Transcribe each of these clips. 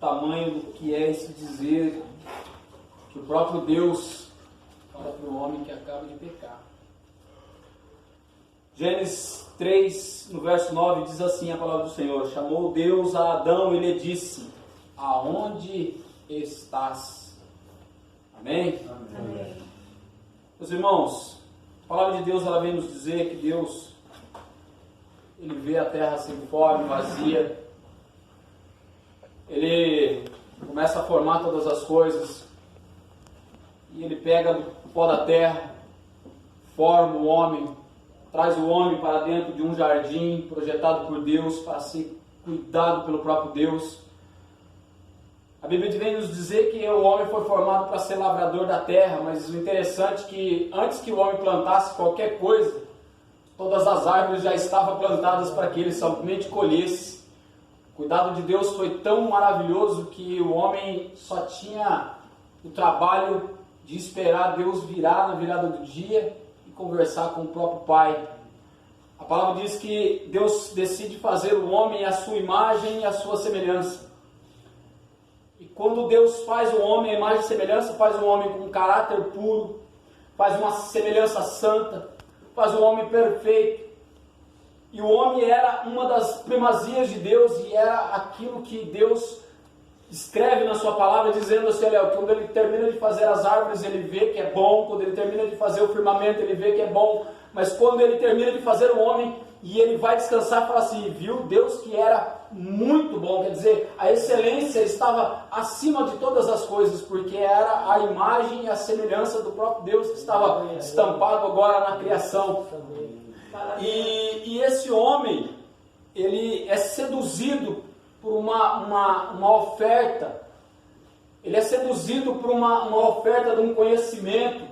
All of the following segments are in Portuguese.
tamanho do que é esse dizer que o próprio Deus fala para o homem que acaba de pecar. Gênesis 3, no verso 9, diz assim a palavra do Senhor: chamou Deus a Adão e lhe disse: aonde estás? Amém? Amém. Meus irmãos, a palavra de Deus ela vem nos dizer que Deus, Ele vê a terra sem forma, vazia. Ele começa a formar todas as coisas. E Ele pega o pó da terra, forma o homem, traz o homem para dentro de um jardim projetado por Deus, para ser cuidado pelo próprio Deus. A Bíblia vem nos dizer que o homem foi formado para ser lavrador da terra, mas o interessante é que antes que o homem plantasse qualquer coisa, todas as árvores já estavam plantadas para que ele somente colhesse. O cuidado de Deus foi tão maravilhoso que o homem só tinha o trabalho de esperar Deus virar na virada do dia e conversar com o próprio Pai. A palavra diz que Deus decide fazer o homem à sua imagem e à sua semelhança. E quando Deus faz o homem à imagem e semelhança, faz o homem com um caráter puro, faz uma semelhança santa, faz o homem perfeito. E o homem era uma das primazias de Deus e era aquilo que Deus escreve na sua palavra, dizendo assim: olha, quando ele termina de fazer as árvores, ele vê que é bom, quando ele termina de fazer o firmamento, ele vê que é bom, mas quando ele termina de fazer o homem e ele vai descansar, fala assim: viu Deus que era muito bom. Quer dizer, a excelência estava acima de todas as coisas, porque era a imagem e a semelhança do próprio Deus que estava estampado agora na criação. E esse homem, ele é seduzido por uma oferta, ele é seduzido por uma oferta de um conhecimento.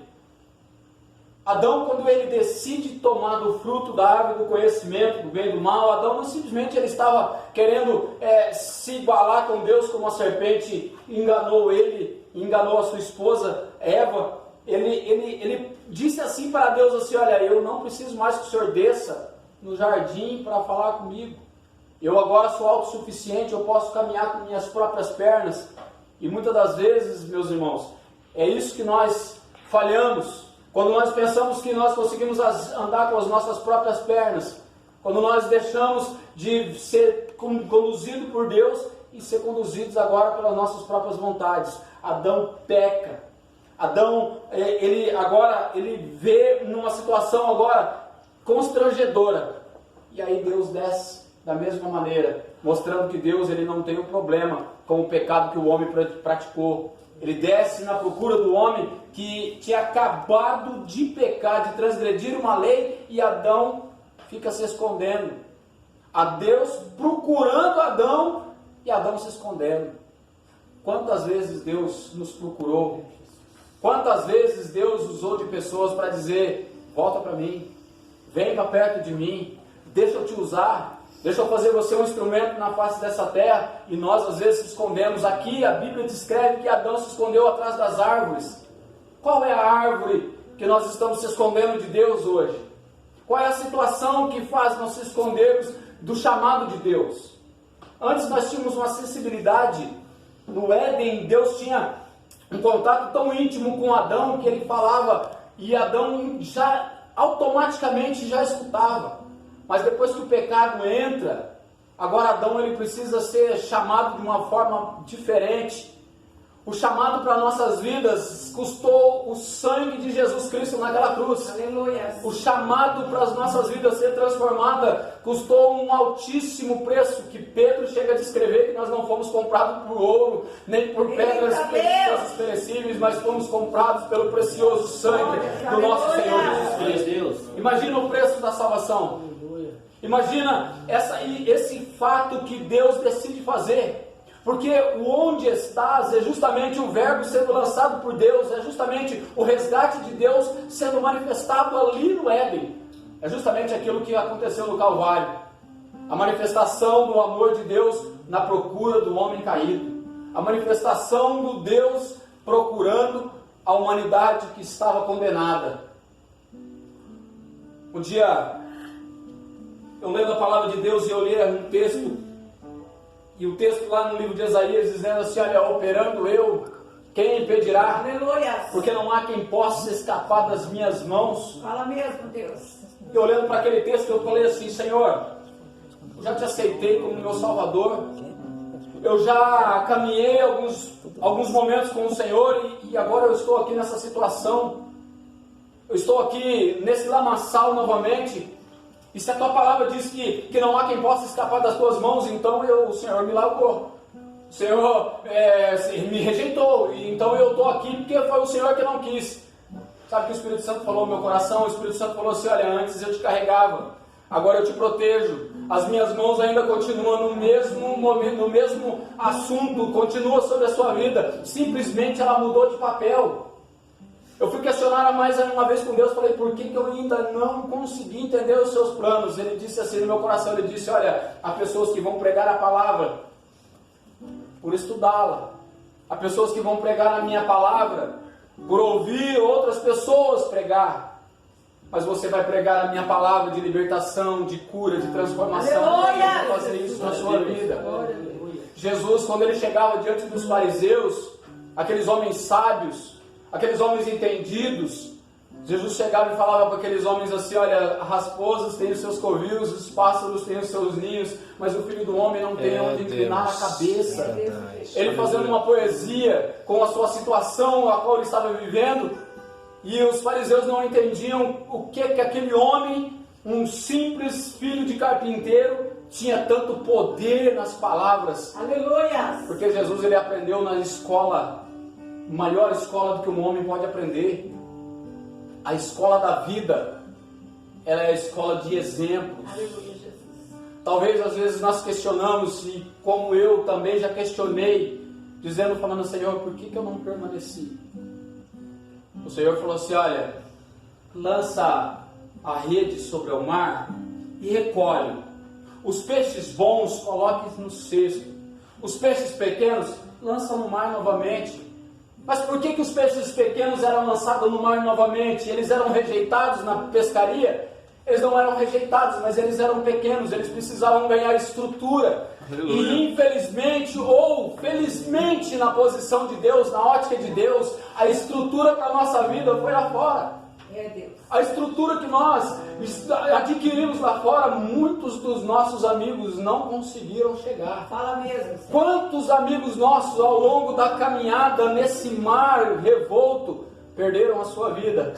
Adão, quando ele decide tomar do fruto da árvore do conhecimento do bem e do mal, Adão não simplesmente ele estava querendo se igualar com Deus, como a serpente enganou ele, enganou a sua esposa Eva. Ele disse assim para Deus assim: olha, eu não preciso mais que o Senhor desça no jardim para falar comigo. Eu agora sou autossuficiente, eu posso caminhar com minhas próprias pernas. E muitas das vezes, meus irmãos, é isso que nós falhamos. Quando nós pensamos que nós conseguimos andar com as nossas próprias pernas, quando nós deixamos de ser conduzidos por Deus e ser conduzidos agora pelas nossas próprias vontades. Adão peca. Adão, ele vê numa situação agora constrangedora. E aí Deus desce da mesma maneira, mostrando que Deus ele não tem um problema com o pecado que o homem praticou. Ele desce na procura do homem que tinha acabado de pecar, de transgredir uma lei, e Adão fica se escondendo. A Deus procurando Adão e Adão se escondendo. Quantas vezes Deus nos procurou? Quantas vezes Deus usou de pessoas para dizer: volta para mim, vem para perto de mim, deixa eu te usar. Deixa eu fazer você um instrumento na face dessa terra. E nós às vezes se escondemos. Aqui a Bíblia descreve que Adão se escondeu atrás das árvores. Qual é a árvore que nós estamos se escondendo de Deus hoje? Qual é a situação que faz nós se escondermos do chamado de Deus? Antes nós tínhamos uma sensibilidade. No Éden, Deus tinha um contato tão íntimo com Adão que ele falava e Adão já automaticamente já escutava. Mas depois que o pecado entra, agora Adão ele precisa ser chamado de uma forma diferente. O chamado para nossas vidas custou o sangue de Jesus Cristo naquela cruz. Aleluia. O chamado para as nossas vidas ser transformada custou um altíssimo preço, que Pedro chega a descrever que nós não fomos comprados por ouro, nem por pedras perecíveis, mas fomos comprados pelo precioso sangue do nosso Senhor Jesus Cristo. Imagina o preço da salvação. Imagina esse fato que Deus decide fazer. Porque o onde estás é justamente o verbo sendo lançado por Deus, é justamente o resgate de Deus sendo manifestado ali no Éden. É justamente aquilo que aconteceu no Calvário. A manifestação do amor de Deus na procura do homem caído. A manifestação do Deus procurando a humanidade que estava condenada. Um dia, eu lendo a palavra de Deus e eu li um texto E o texto lá no livro de Isaías dizendo assim, olha, operando eu, quem impedirá? Aleluia. Porque não há quem possa escapar das minhas mãos. Fala mesmo, Deus. E olhando para aquele texto, eu falei assim, Senhor, eu já te aceitei como meu Salvador. Eu já caminhei alguns momentos com o Senhor e agora eu estou aqui nessa situação. Eu estou aqui nesse lamaçal novamente. E se a tua palavra diz que não há quem possa escapar das tuas mãos, então o Senhor me largou. O Senhor me rejeitou. E então eu estou aqui porque foi o Senhor que não quis. Sabe que o Espírito Santo falou no meu coração? O Espírito Santo falou assim, olha, antes eu te carregava, agora eu te protejo. As minhas mãos ainda continuam no mesmo momento, no mesmo assunto, continua sobre a sua vida. Simplesmente ela mudou de papel. Eu fui questionar mais uma vez com Deus, falei, por que eu ainda não consegui entender os seus planos? Ele disse assim no meu coração, ele disse, olha, há pessoas que vão pregar a palavra por estudá-la. Há pessoas que vão pregar a minha palavra por ouvir outras pessoas pregar. Mas você vai pregar a minha palavra de libertação, de cura, de transformação. Aleluia! Vai fazer isso na sua vida. Jesus, quando ele chegava diante dos fariseus, aqueles homens sábios, aqueles homens entendidos, Jesus chegava e falava para aqueles homens assim, olha, as raposas têm os seus covis, os pássaros têm os seus ninhos, mas o Filho do Homem não tem onde inclinar a cabeça. Ele fazendo uma poesia com a sua situação a qual ele estava vivendo, e os fariseus não entendiam o que aquele homem, um simples filho de carpinteiro, tinha tanto poder nas palavras. Aleluia! Porque Jesus ele aprendeu na escola, maior escola do que um homem pode aprender. A escola da vida, ela é a escola de exemplos. Aleluia, Jesus. Talvez às vezes nós questionamos, e como eu também já questionei, falando, Senhor, por que eu não permaneci? O Senhor falou assim, olha, lança a rede sobre o mar e recolhe. Os peixes bons coloque no cesto. Os peixes pequenos lança no mar novamente. Mas por que os peixes pequenos eram lançados no mar novamente? Eles eram rejeitados na pescaria? Eles não eram rejeitados, mas eles eram pequenos, eles precisavam ganhar estrutura. Aleluia. E infelizmente ou felizmente na posição de Deus, na ótica de Deus, a estrutura para a nossa vida foi lá fora. É Deus. A estrutura que nós adquirimos lá fora, muitos dos nossos amigos não conseguiram chegar. Fala mesmo. Senhor. Quantos amigos nossos ao longo da caminhada nesse mar revolto perderam a sua vida?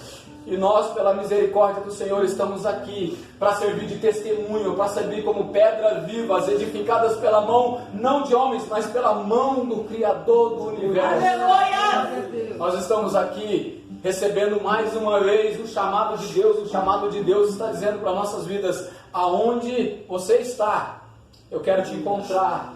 E nós, pela misericórdia do Senhor, estamos aqui para servir de testemunho, para servir como pedras vivas, edificadas pela mão, não de homens, mas pela mão do Criador do Universo. Aleluia! Nós estamos aqui recebendo mais uma vez o chamado de Deus. O chamado de Deus está dizendo para nossas vidas, aonde você está, eu quero te encontrar.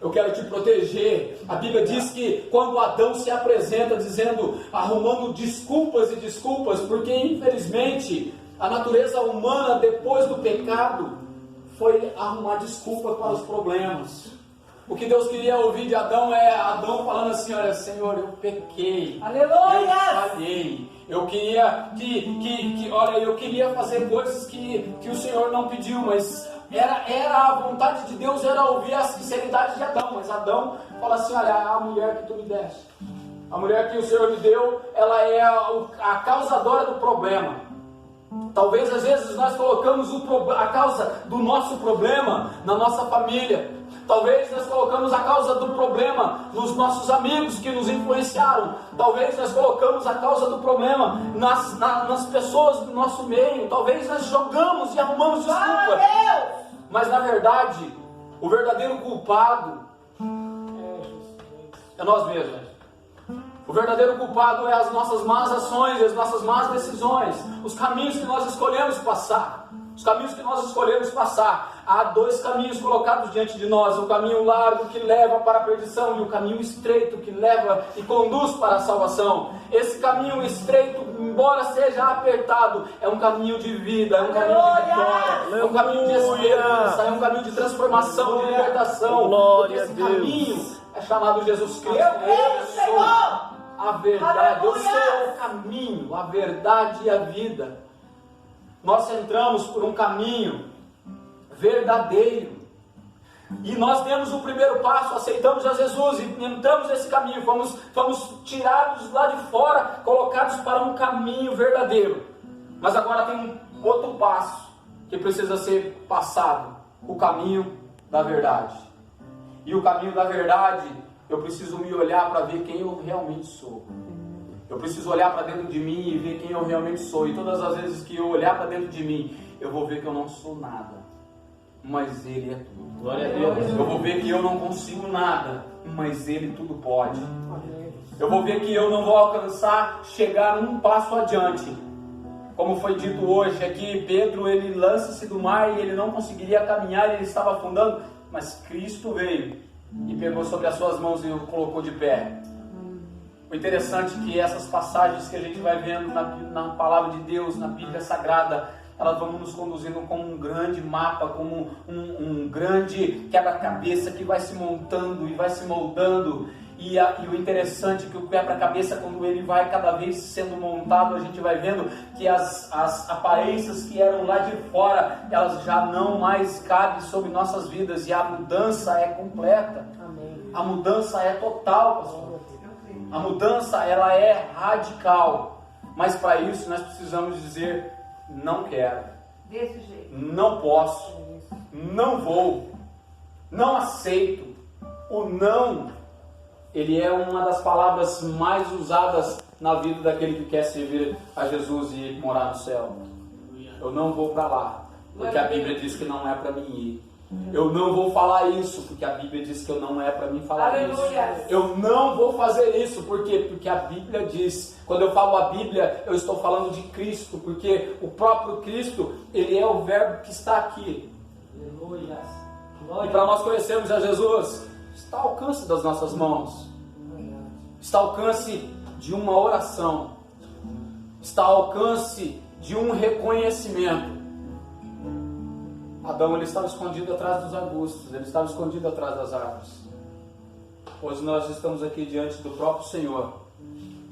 Eu quero te proteger. A Bíblia diz que quando Adão se apresenta dizendo, arrumando desculpas e desculpas, porque infelizmente a natureza humana depois do pecado foi arrumar desculpas para os problemas. O que Deus queria ouvir de Adão é Adão falando assim, olha, Senhor, eu pequei. Aleluia! Eu falhei. Eu queria eu queria fazer coisas que o Senhor não pediu, mas era a vontade de Deus, era ouvir a sinceridade de Adão. Mas Adão fala assim, olha, a mulher que tu me deste, a mulher que o Senhor me deu, ela é a causadora do problema. Talvez às vezes nós colocamos a causa do nosso problema na nossa família. Talvez nós colocamos a causa do problema nos nossos amigos que nos influenciaram. Talvez nós colocamos a causa do problema nas pessoas do nosso meio. Talvez nós jogamos e arrumamos desculpa. Mas na verdade, o verdadeiro culpado é nós mesmos. O verdadeiro culpado é as nossas más ações, as nossas más decisões, os caminhos que nós escolhemos passar. Os caminhos que nós escolhemos passar. Há dois caminhos colocados diante de nós: o caminho largo que leva para a perdição e o caminho estreito que leva e conduz para a salvação. Esse caminho estreito, embora seja apertado, é um caminho de vida, é um caminho de vitória, é um caminho de esperança, é um caminho de transformação, de libertação. Porque esse caminho é chamado Jesus Cristo. Eu sou a verdade, eu sou o caminho, a verdade e a vida. Nós entramos por um caminho verdadeiro. E nós demos o primeiro passo, aceitamos a Jesus e entramos nesse caminho, fomos tirados lá de fora, colocados para um caminho verdadeiro. Mas agora tem um outro passo que precisa ser passado, o caminho da verdade. E o caminho da verdade, eu preciso me olhar para ver quem eu realmente sou. Eu preciso olhar para dentro de mim e ver quem eu realmente sou. E todas as vezes que eu olhar para dentro de mim, eu vou ver que eu não sou nada, mas Ele é tudo. Glória a Deus. Eu vou ver que eu não consigo nada, mas Ele tudo pode. Eu vou ver que eu não vou alcançar, chegar um passo adiante. Como foi dito hoje aqui, Pedro, ele lança-se do mar e ele não conseguiria caminhar, ele estava afundando, mas Cristo veio e pegou sobre as suas mãos e o colocou de pé. O interessante é que essas passagens que a gente vai vendo na palavra de Deus, na Bíblia Sagrada, elas vão nos conduzindo como um grande mapa, como um grande quebra-cabeça que vai se montando e vai se moldando. E o interessante é que o quebra-cabeça, quando ele vai cada vez sendo montado, a gente vai vendo que as aparências que eram lá de fora, elas já não mais cabem sobre nossas vidas, e a mudança é completa. Amém. A mudança é total, pastor. A mudança, ela é radical. Mas para isso nós precisamos dizer: não quero, Desse jeito. não posso, não vou, não aceito. O não, ele é uma das palavras mais usadas na vida daquele que quer servir a Jesus e morar no céu. Eu não vou para lá, porque a Bíblia diz que não é para mim ir. Eu não vou falar isso, porque a Bíblia diz que não é para mim falar Aleluia. isso. Eu não vou fazer isso, por quê? Porque a Bíblia diz. Quando eu falo a Bíblia, eu estou falando de Cristo, porque o próprio Cristo, Ele é o verbo que está aqui. Aleluia. E para nós conhecermos a Jesus, está ao alcance das nossas mãos. Está ao alcance de uma oração. Está ao alcance de um reconhecimento. Adão, ele estava escondido atrás dos arbustos, ele estava escondido atrás das árvores. Hoje nós estamos aqui diante do próprio Senhor.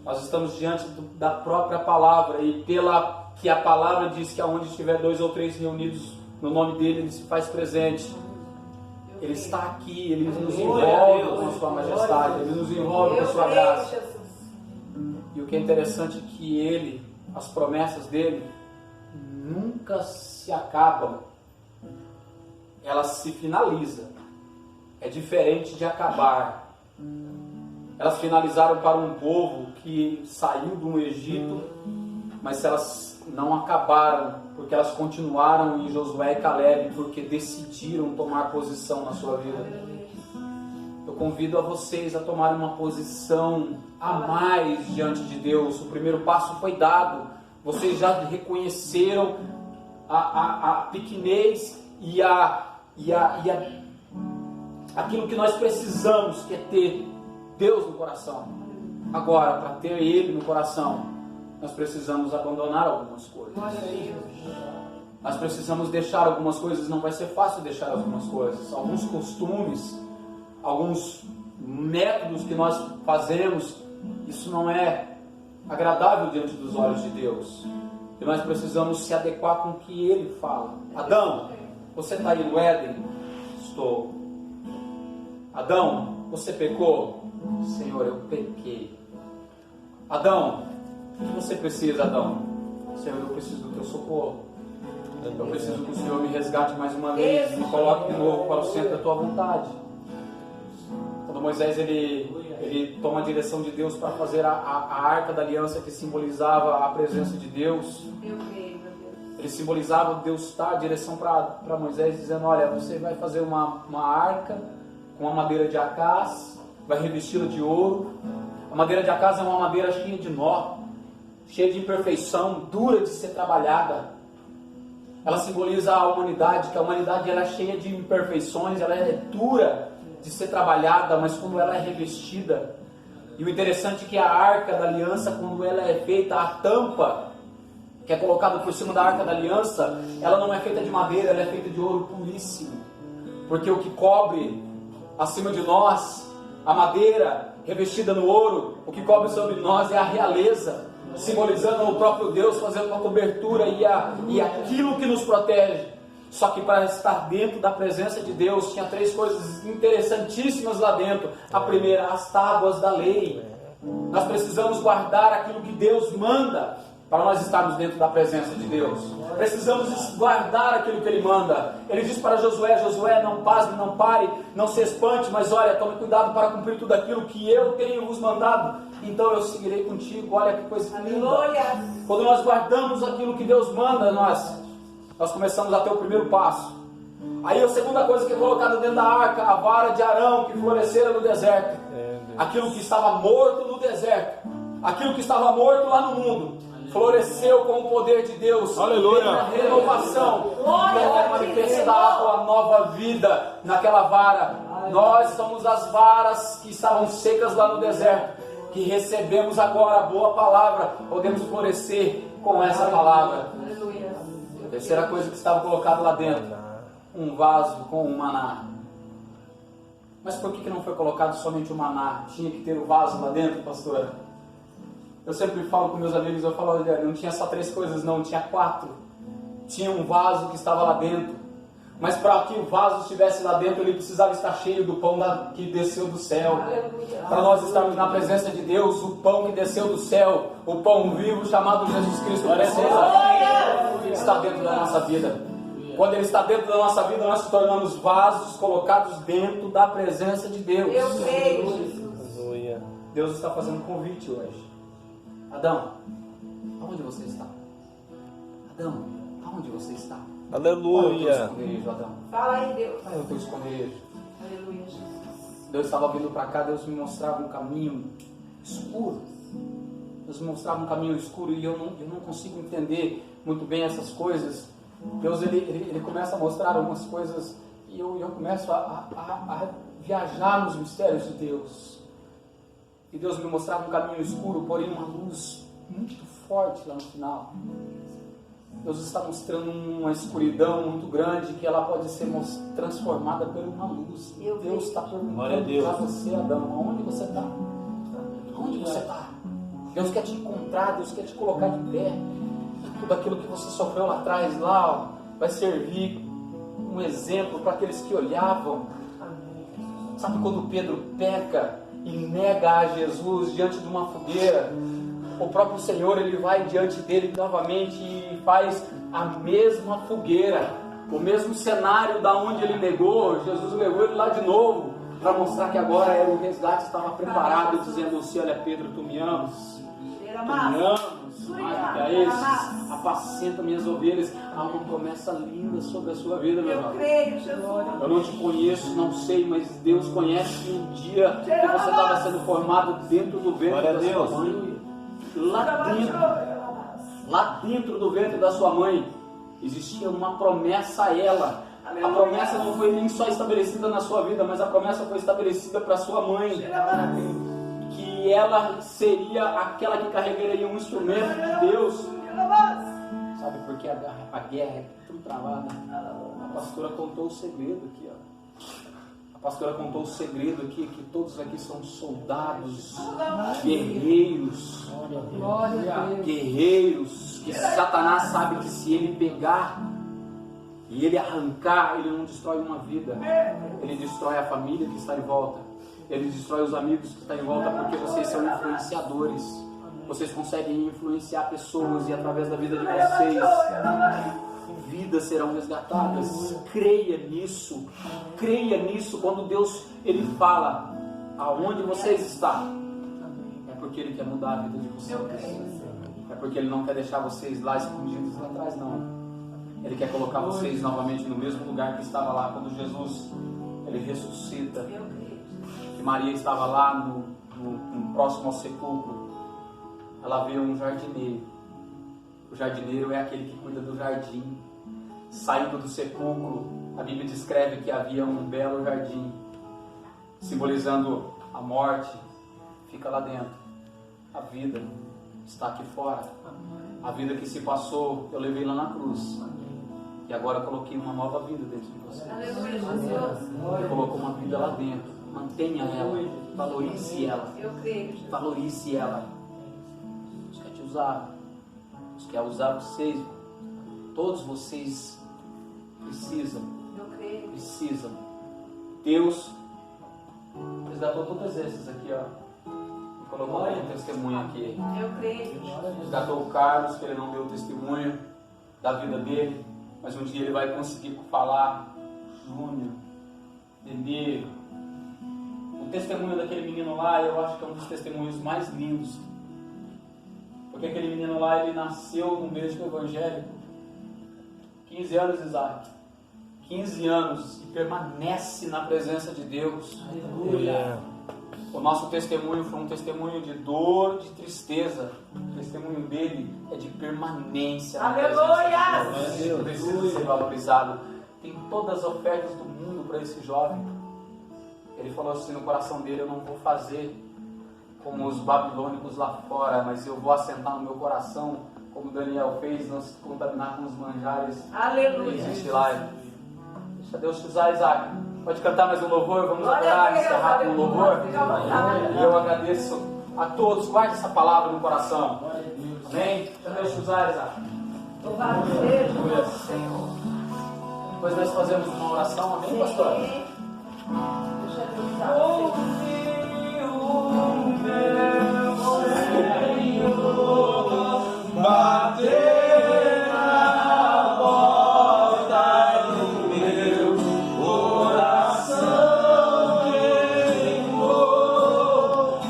Nós estamos diante da própria palavra, e pela que a palavra diz que aonde estiver 2 ou 3 reunidos no nome dele, ele se faz presente. Ele está aqui, ele nos envolve com a sua majestade, ele nos envolve com a sua graça. E o que é interessante é que ele, as promessas dele, nunca se acabam. Elas se finalizam. É diferente de acabar. Elas finalizaram para um povo que saiu do Egito, mas elas não acabaram, porque elas continuaram em Josué e Caleb, porque decidiram tomar posição na sua vida. Eu convido a vocês a tomarem uma posição a mais diante de Deus. O primeiro passo foi dado. Vocês já reconheceram a pequenez e aquilo que nós precisamos, que é ter Deus no coração. Agora, para ter Ele no coração, nós precisamos abandonar algumas coisas. Nós precisamos deixar algumas coisas. Não vai ser fácil deixar algumas coisas. Alguns costumes, alguns métodos que nós fazemos, isso não é agradável diante dos olhos de Deus. E nós precisamos se adequar com o que Ele fala. Adão, você está aí no Éden? Estou. Adão, você pecou? Senhor, eu pequei. Adão, o que você precisa, Adão? Senhor, eu preciso do teu socorro. Eu preciso que o Senhor me resgate mais uma vez, me coloque de novo para o centro da tua vontade. Quando Moisés ele toma a direção de Deus para fazer a arca da aliança, que simbolizava a presença de Deus, ele simbolizava Deus dar a direção para Moisés, dizendo: olha, você vai fazer uma arca com a madeira de acás, vai revesti-la de ouro. A madeira de acás é uma madeira cheia de nó, cheia de imperfeição, dura de ser trabalhada. Ela simboliza a humanidade, que a humanidade ela é cheia de imperfeições, ela é dura de ser trabalhada, mas quando ela é revestida. E o interessante é que a arca da aliança, quando ela é feita, a tampa que é colocada por cima da arca da aliança, ela não é feita de madeira, ela é feita de ouro puríssimo. Porque o que cobre acima de nós, a madeira revestida no ouro, o que cobre sobre nós é a realeza, simbolizando o próprio Deus, fazendo uma cobertura e aquilo que nos protege. Só que para estar dentro da presença de Deus, tinha 3 coisas interessantíssimas lá dentro. A primeira, as tábuas da lei. Nós precisamos guardar aquilo que Deus manda para nós estarmos dentro da presença de Deus. Precisamos guardar aquilo que Ele manda. Ele diz para Josué: Josué, não pasme, não pare, não se espante, mas olha, tome cuidado para cumprir tudo aquilo que eu tenho vos mandado. Então eu seguirei contigo. Olha que coisa linda. Quando nós guardamos aquilo que Deus manda, nós começamos a ter o primeiro passo. Aí a segunda coisa que é colocada dentro da arca, a vara de Arão que florescera no deserto. Aquilo que estava morto no deserto, aquilo que estava morto lá no mundo, floresceu com o poder de Deus. Aleluia. A renovação, é manifestado a nova vida naquela vara. Nós somos as varas que estavam secas lá no deserto, que recebemos agora a boa palavra, podemos florescer com essa palavra. A terceira coisa que estava colocada lá dentro, um vaso com um maná. Mas por que não foi colocado somente o maná? Tinha que ter o vaso lá dentro, pastora? Eu sempre falo com meus amigos, eu falo, olha, não tinha só 3 coisas não, tinha 4. Tinha um vaso que estava lá dentro. Mas para que o vaso estivesse lá dentro, ele precisava estar cheio do pão que desceu do céu. Para nós estarmos na presença de Deus, o pão que desceu do céu, o pão vivo chamado Jesus Cristo, precisa estar dentro da nossa vida. Quando Ele está dentro da nossa vida, nós nos tornamos vasos colocados dentro da presença de Deus. Eu creio, Jesus. Deus está fazendo um convite hoje. Adão, aonde você está? Adão, aonde você está? Aleluia. Olha o teu esconderijo, Adão. Fala aí, Deus. Olha o teu esconderijo. Aleluia, Jesus. Deus estava vindo para cá, Deus me mostrava um caminho escuro. Deus me mostrava um caminho escuro e eu não consigo entender muito bem essas coisas. Deus ele começa a mostrar algumas coisas e eu começo a viajar nos mistérios de Deus. E Deus me mostrava um caminho escuro, porém uma luz muito forte lá no final. Deus está mostrando uma escuridão muito grande que ela pode ser transformada por uma luz. Deus está perguntando para você, Adão, aonde você está? Aonde você está? Deus quer te encontrar, Deus quer te colocar de pé. Tudo aquilo que você sofreu lá atrás, lá, vai servir um exemplo para aqueles que olhavam. Sabe quando Pedro peca e nega a Jesus diante de uma fogueira? O próprio Senhor, Ele vai diante dele novamente e faz a mesma fogueira, o mesmo cenário da onde ele negou. Jesus levou ele lá de novo, para mostrar que agora o resgate estava preparado, dizendo assim: olha Pedro, tu me amas? Tu me amas? Marca esses, apacenta minhas ovelhas. Há uma promessa linda sobre a sua vida, meu irmão. Eu creio, Jesus. Eu não te conheço, não sei, mas Deus conhece um dia que você estava sendo formado dentro do ventre da sua mãe. Lá dentro do ventre da sua mãe existia uma promessa a ela. A promessa não foi nem só estabelecida na sua vida, mas a promessa foi estabelecida para sua mãe, que ela seria aquela que carregaria um instrumento de Deus. Sabe por que a guerra é tão travada? A pastora contou o segredo aqui, ó. A pastora contou o segredo aqui, que todos aqui são soldados, guerreiros, guerreiros, que Satanás sabe que se ele pegar e ele arrancar, ele não destrói uma vida, ele destrói a família que está em volta, ele destrói os amigos que estão em volta, porque vocês são influenciadores, vocês conseguem influenciar pessoas e através da vida de vocês, vidas serão resgatadas. Creia nisso, quando Deus ele fala aonde vocês estão, é porque Ele quer mudar a vida de vocês, é porque Ele não quer deixar vocês lá escondidos lá atrás, não. Ele quer colocar vocês novamente no mesmo lugar que estava lá quando Jesus ele ressuscita, que Maria estava lá no próximo ao sepulcro. Ela vê um jardineiro. O jardineiro é aquele que cuida do jardim. Saindo do sepulcro, a Bíblia descreve que havia um belo jardim, simbolizando a morte, fica lá dentro. A vida está aqui fora. A vida que se passou, eu levei lá na cruz. E agora eu coloquei uma nova vida dentro de vocês. Ele colocou uma vida lá dentro. Mantenha ela, valorize ela. Valorize ela. Deus quer te usar. Deus quer usar vocês. Todos vocês Precisam. Eu creio. Precisam. Deus resgatou todos esses aqui, ó. E colocou um testemunho aqui. Eu creio. Resgatou o Carlos, que ele não deu testemunho da vida dele, mas um dia ele vai conseguir falar. Júnior, Dendê. O testemunho daquele menino lá, eu acho que é um dos testemunhos mais lindos. Porque aquele menino lá, ele nasceu num berço evangélico. 15 anos, Isaac. 15 anos e permanece na presença de Deus. Aleluia. O nosso testemunho foi um testemunho de dor, de tristeza. O testemunho dele é de permanência na presença de Deus. Precisa ser valorizado. Tem todas as ofertas do mundo para esse jovem. Ele falou assim no coração dele: eu não vou fazer como os babilônicos lá fora, mas eu vou assentar no meu coração, como Daniel fez, não se contaminar com os manjares. Aleluia. Que existe lá. Deixa Deus te usar, Isaac. Pode cantar mais um louvor, vamos Glória adorar, a Deus, encerrar com um louvor. Fica à vontade. E eu agradeço a todos, guarde essa palavra no coração. Amém? Deixa Deus te usar, Isaac. Louvado seja o nosso Senhor. Depois nós fazemos uma oração, amém, pastor? Deixa Deus usar. Bater na porta do meu coração, queimou,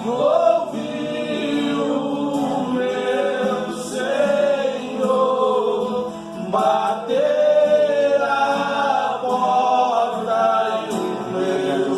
ouviu o meu Senhor. Bater a porta do meu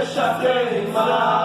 deixa queimar.